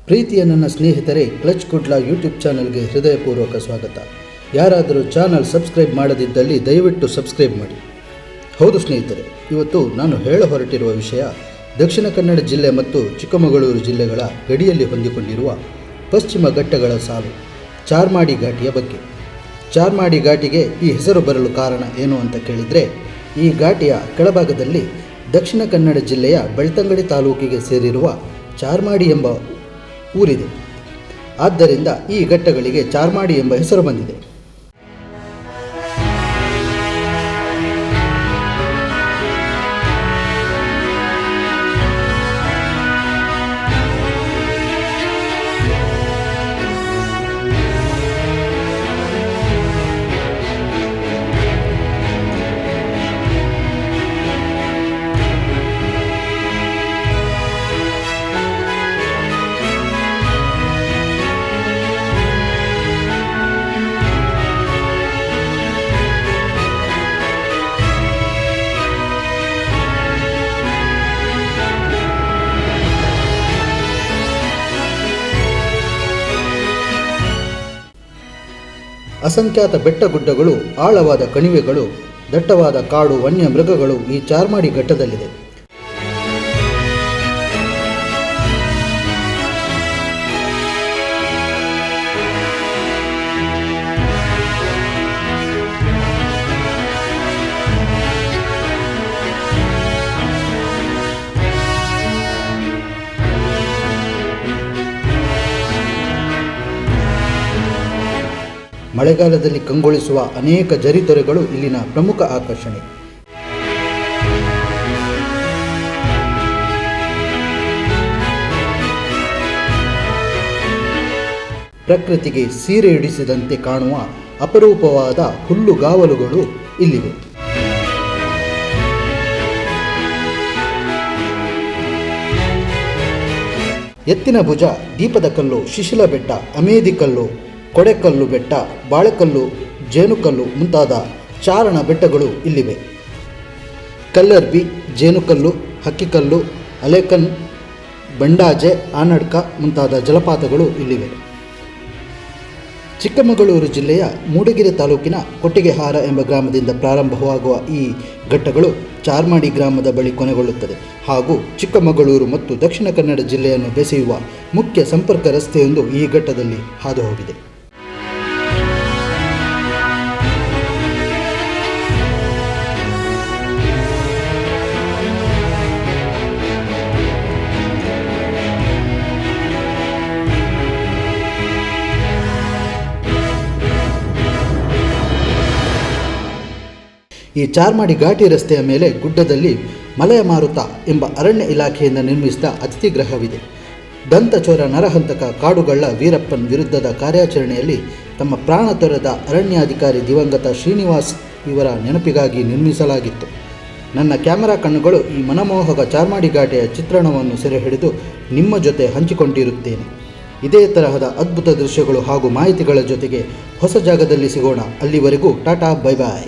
ಪ್ರೀತಿಯ ನನ್ನ ಸ್ನೇಹಿತರೆ, ಕ್ಲಚ್ ಕುಡ್ಲ ಯೂಟ್ಯೂಬ್ ಚಾನಲ್ಗೆ ಹೃದಯಪೂರ್ವಕ ಸ್ವಾಗತ. ಯಾರಾದರೂ ಚಾನಲ್ ಸಬ್ಸ್ಕ್ರೈಬ್ ಮಾಡದಿದ್ದಲ್ಲಿ ದಯವಿಟ್ಟು ಸಬ್ಸ್ಕ್ರೈಬ್ ಮಾಡಿ. ಹೌದು ಸ್ನೇಹಿತರೆ, ಇವತ್ತು ನಾನು ಹೊರಟಿರುವ ವಿಷಯ ದಕ್ಷಿಣ ಕನ್ನಡ ಜಿಲ್ಲೆ ಮತ್ತು ಚಿಕ್ಕಮಗಳೂರು ಜಿಲ್ಲೆಗಳ ಗಡಿಯಲ್ಲಿ ಹೊಂದಿಕೊಂಡಿರುವ ಪಶ್ಚಿಮ ಘಟ್ಟಗಳ ಸಾಲು ಚಾರ್ಮಾಡಿ ಘಾಟಿಯ ಬಗ್ಗೆ. ಚಾರ್ಮಾಡಿ ಘಾಟಿಗೆ ಈ ಹೆಸರು ಬರಲು ಕಾರಣ ಏನು ಅಂತ ಕೇಳಿದರೆ, ಈ ಘಾಟಿಯ ಕೆಳಭಾಗದಲ್ಲಿ ದಕ್ಷಿಣ ಕನ್ನಡ ಜಿಲ್ಲೆಯ ಬೆಳ್ತಂಗಡಿ ತಾಲೂಕಿಗೆ ಸೇರಿರುವ ಚಾರ್ಮಾಡಿ ಎಂಬ ಊರಿದೆ. ಆದ್ದರಿಂದ ಈ ಘಟ್ಟಗಳಿಗೆ ಚಾರ್ಮಾಡಿ ಎಂಬ ಹೆಸರು ಬಂದಿದೆ. ಅಸಂಖ್ಯಾತ ಬೆಟ್ಟಗುಡ್ಡಗಳು, ಆಳವಾದ ಕಣಿವೆಗಳು, ದಟ್ಟವಾದ ಕಾಡು, ವನ್ಯ ಮೃಗಗಳು ಈ ಚಾರ್ಮಾಡಿ ಘಟ್ಟದಲ್ಲಿದೆ. ಮಳೆಗಾಲದಲ್ಲಿ ಕಂಗೊಳಿಸುವ ಅನೇಕ ಜರಿತೊರೆಗಳು ಇಲ್ಲಿನ ಪ್ರಮುಖ ಆಕರ್ಷಣೆ. ಪ್ರಕೃತಿಗೆ ಸೀರೆ ಹಿಡಿಸಿದಂತೆ ಕಾಣುವ ಅಪರೂಪವಾದ ಹುಲ್ಲುಗಾವಲುಗಳು ಇಲ್ಲಿವೆ. ಎತ್ತಿನ ಭುಜ, ದೀಪದ ಕಲ್ಲು, ಶಿಶಿಲ ಬೆಟ್ಟ, ಅಮೇದಿ ಕಲ್ಲು, ಕೊಡೆಕಲ್ಲು ಬೆಟ್ಟ, ಬಾಳೆಕಲ್ಲು, ಜೇನುಕಲ್ಲು ಮುಂತಾದ ಚಾರಣ ಬೆಟ್ಟಗಳು ಇಲ್ಲಿವೆ. ಕಲ್ಲರ್ಬಿ, ಜೇನುಕಲ್ಲು, ಹಕ್ಕಿಕಲ್ಲು, ಅಲೆಕನ್, ಬಂಡಾಜೆ, ಆನಡ್ಕ ಮುಂತಾದ ಜಲಪಾತಗಳು ಇಲ್ಲಿವೆ. ಚಿಕ್ಕಮಗಳೂರು ಜಿಲ್ಲೆಯ ಮೂಡಿಗೆರೆ ತಾಲೂಕಿನ ಕೊಟ್ಟಿಗೆಹಾರ ಎಂಬ ಗ್ರಾಮದಿಂದ ಪ್ರಾರಂಭವಾಗುವ ಈ ಘಟ್ಟಗಳು ಚಾರ್ಮಾಡಿ ಗ್ರಾಮದ ಬಳಿ ಕೊನೆಗೊಳ್ಳುತ್ತದೆ ಹಾಗೂ ಚಿಕ್ಕಮಗಳೂರು ಮತ್ತು ದಕ್ಷಿಣ ಕನ್ನಡ ಜಿಲ್ಲೆಯನ್ನು ಬೆಸೆಯುವ ಮುಖ್ಯ ಸಂಪರ್ಕ ರಸ್ತೆಯೊಂದು ಈ ಘಟ್ಟದಲ್ಲಿ ಹಾದು ಹೋಗಿದೆ. ಈ ಚಾರ್ಮಾಡಿ ಘಾಟಿ ರಸ್ತೆಯ ಮೇಲೆ ಗುಡ್ಡದಲ್ಲಿ ಮಲಯ ಮಾರುತ ಎಂಬ ಅರಣ್ಯ ಇಲಾಖೆಯಿಂದ ನಿರ್ಮಿಸಿದ ಅತಿಥಿ ಗೃಹವಿದೆ. ದಂತಚೋರ ನರಹಂತಕ ಕಾಡುಗಳ್ಳ ವೀರಪ್ಪನ್ ವಿರುದ್ಧದ ಕಾರ್ಯಾಚರಣೆಯಲ್ಲಿ ತಮ್ಮ ಪ್ರಾಣ ತೊರೆದ ಅರಣ್ಯಾಧಿಕಾರಿ ದಿವಂಗತ ಶ್ರೀನಿವಾಸ್ ಇವರ ನೆನಪಿಗಾಗಿ ನಿರ್ಮಿಸಲಾಗಿತ್ತು. ನನ್ನ ಕ್ಯಾಮೆರಾ ಕಣ್ಣುಗಳು ಈ ಮನಮೋಹಕ ಚಾರ್ಮಾಡಿ ಘಾಟಿಯ ಚಿತ್ರಣವನ್ನು ಸೆರೆ ಹಿಡಿದು ನಿಮ್ಮ ಜೊತೆ ಹಂಚಿಕೊಂಡಿರುತ್ತೇನೆ. ಇದೇ ತರಹದ ಅದ್ಭುತ ದೃಶ್ಯಗಳು ಹಾಗೂ ಮಾಹಿತಿಗಳ ಜೊತೆಗೆ ಹೊಸ ಜಾಗದಲ್ಲಿ ಸಿಗೋಣ. ಅಲ್ಲಿವರೆಗೂ ಟಾಟಾ, ಬೈ ಬಾಯ್.